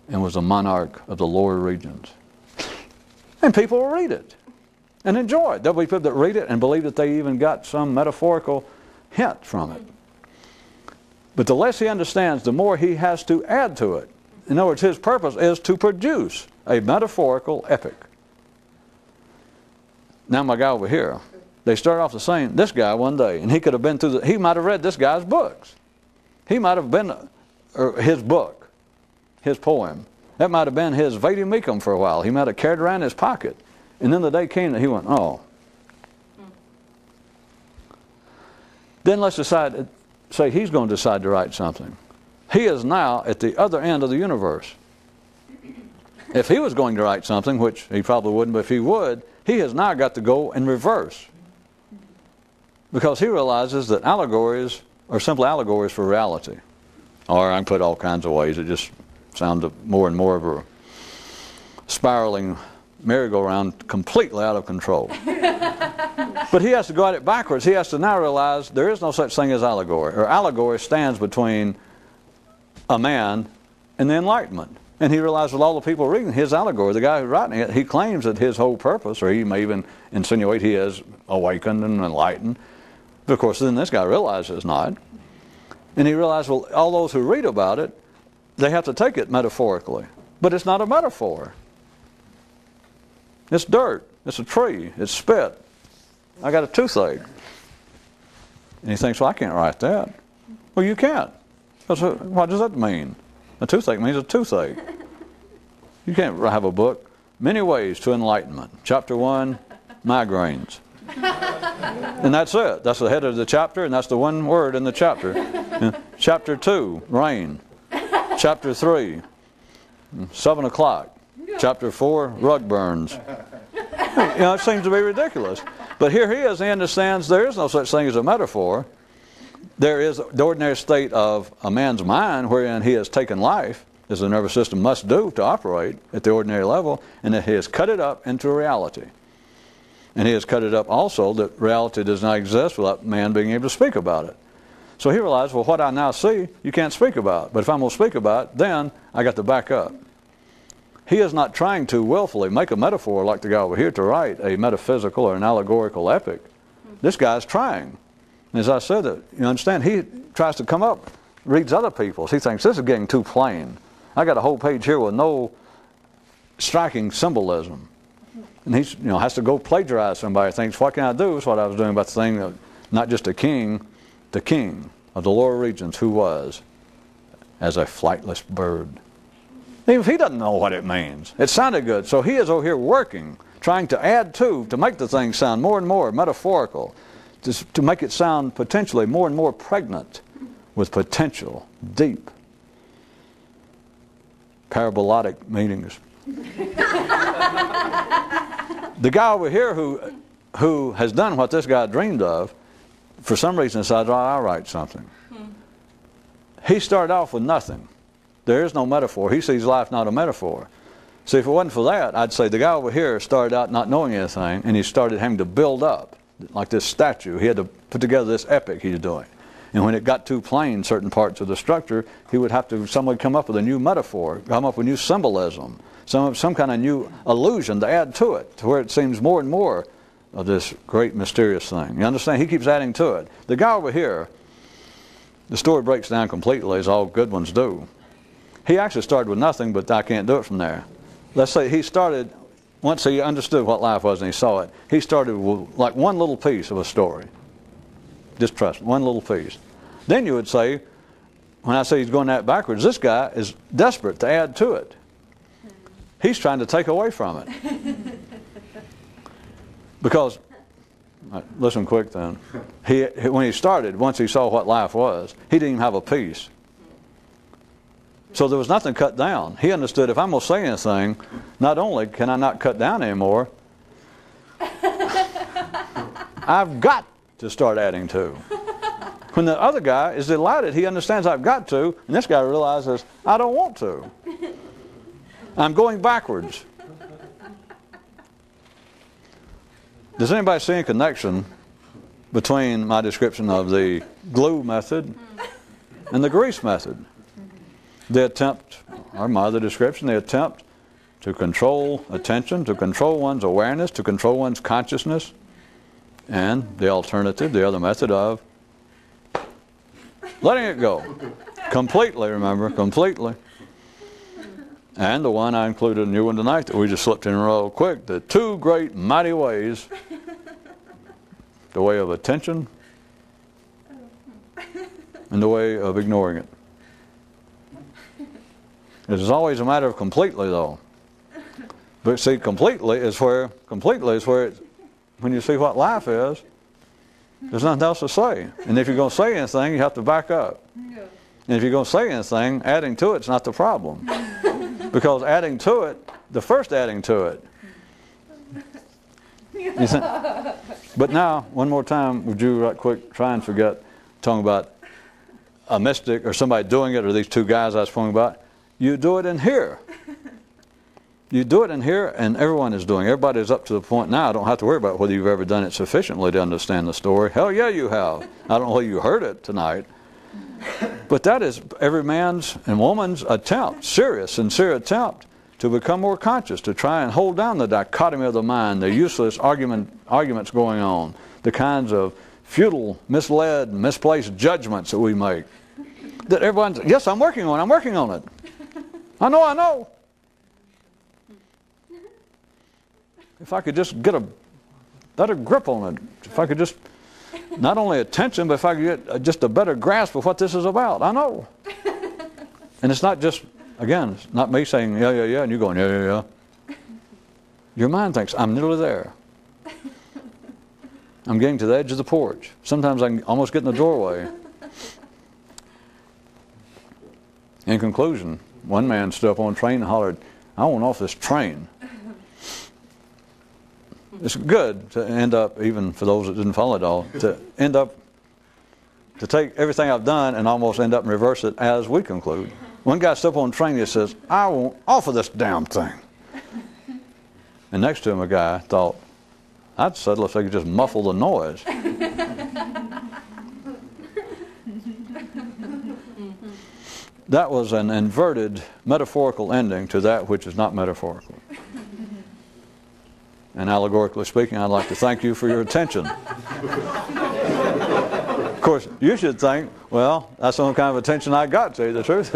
and was a monarch of the lower regions. And people will read it and enjoy it. There'll be people that read it and believe that they even got some metaphorical hint from it. But the less he understands, the more he has to add to it. In other words, his purpose is to produce a metaphorical epic. Now my guy over here, they start off the same, this guy one day, and he could have been through he might have read this guy's books. He might have been, his book, his poem. That might have been his Vade Mecum for a while. He might have carried around in his pocket. And then the day came that he went, oh. Then let's say he's going to decide to write something. He is now at the other end of the universe. If he was going to write something, which he probably wouldn't, but if he would, he has now got to go in reverse. Because he realizes that allegories are simply allegories for reality. Or I can put all kinds of ways. It just sounds more and more of a spiraling merry-go-round, completely out of control. But he has to go at it backwards. He has to now realize there is no such thing as allegory. Or allegory stands between a man and the Enlightenment. And he realizes with all the people reading his allegory, the guy who's writing it, he claims that his whole purpose, or he may even insinuate he is awakened and enlightened. But of course, then this guy realizes it's not. And he realizes, well, all those who read about it, they have to take it metaphorically. But it's not a metaphor. It's dirt. It's a tree. It's spit. I got a toothache. And he thinks, well, I can't write that. Well, you can't. What does that mean? A toothache means a toothache. You can't have a book. Many Ways to Enlightenment. Chapter 1, migraines. And that's it. That's the head of the chapter, and that's the one word in the chapter. Chapter 2, rain. Chapter 3, 7 o'clock. Chapter 4, rug burns. It seems to be ridiculous. But here he is, he understands there is no such thing as a metaphor. There is the ordinary state of a man's mind wherein he has taken life, as the nervous system must do to operate at the ordinary level, and that he has cut it up into reality. And he has cut it up also that reality does not exist without man being able to speak about it. So he realized, well, what I now see, you can't speak about. But if I'm going to speak about it, then I got to back up. He is not trying to willfully make a metaphor like the guy over here to write a metaphysical or an allegorical epic. This guy's trying. And as I said, you understand, he tries to come up, reads other people's. He thinks, this is getting too plain. I got a whole page here with no striking symbolism. And he has to go plagiarize somebody. Thinks, what can I do? Is what I was doing about the thing of not just the king of the lower regions who was as a flightless bird. Even if he doesn't know what it means. It sounded good. So he is over here working, trying to add to make the thing sound more and more metaphorical, to make it sound potentially more and more pregnant with potential, deep, parabolotic meanings. The guy over here who has done what this guy dreamed of, for some reason decided, oh, I'll write something. he started off with nothing. There is no metaphor. He sees life not a metaphor. See, if it wasn't for that, I'd say the guy over here started out not knowing anything, and he started having to build up, like this statue. He had to put together this epic he's doing. And when it got too plain, certain parts of the structure, he would have to, somebody come up with a new metaphor, come up with new symbolism, some kind of new illusion to add to it, to where it seems more and more of this great mysterious thing. You understand? He keeps adding to it. The guy over here, the story breaks down completely, as all good ones do. He actually started with nothing, but I can't do it from there. Let's say he started, once he understood what life was and he saw it, he started with like one little piece of a story. Just trust me, one little piece. Then you would say, when I say he's going that backwards, this guy is desperate to add to it. He's trying to take away from it. Because, listen quick then, when he started, once he saw what life was, he didn't even have a piece. So there was nothing cut down. He understood, if I'm going to say anything, not only can I not cut down anymore, I've got to start adding to. When the other guy is delighted, he understands I've got to, and this guy realizes I don't want to. I'm going backwards. Does anybody see a connection between my description of the glue method and the grease method? The attempt, or my other description, the attempt to control attention, to control one's awareness, to control one's consciousness, and the alternative, the other method of letting it go. Completely, remember, completely. And the one I included, a new one tonight that we just slipped in real quick, the two great mighty ways, the way of attention and the way of ignoring it. It is always a matter of completely, though. But see, completely is where when you see what life is, there's nothing else to say. And if you're going to say anything, you have to back up. And if you're going to say anything, adding to it's not the problem. Because adding to it, the first adding to it. You think, but now, one more time, would you right quick try and forget talking about a mystic or somebody doing it, or these two guys I was talking about? You do it in here. You do it in here, and everyone is doing it. Everybody's up to the point now. I don't have to worry about whether you've ever done it sufficiently to understand the story. Hell yeah, you have. I don't know whether you heard it tonight. But that is every man's and woman's attempt, serious, sincere attempt to become more conscious, to try and hold down the dichotomy of the mind, the useless arguments going on, the kinds of futile, misled, misplaced judgments that we make. That everyone's, yes, I'm working on it. I know. If I could just get a better grip on it, if I could just, not only attention, but if I could get just a better grasp of what this is about, I know. And it's not just, again, it's not me saying, yeah, and you going, yeah. Your mind thinks, I'm nearly there. I'm getting to the edge of the porch. Sometimes I can almost get in the doorway. In conclusion, one man stood up on a train and hollered, I want off this train. It's good to end up, even for those that didn't follow it all, to end up, to take everything I've done and almost end up and reverse it as we conclude. One guy stood up on a train and says, I want off of this damn thing. And next to him a guy thought, I'd settle if they could just muffle the noise. That was an inverted metaphorical ending to that which is not metaphorical. And allegorically speaking, I'd like to thank you for your attention. Of course, you should think, well, that's the only kind of attention I got, to tell you the truth.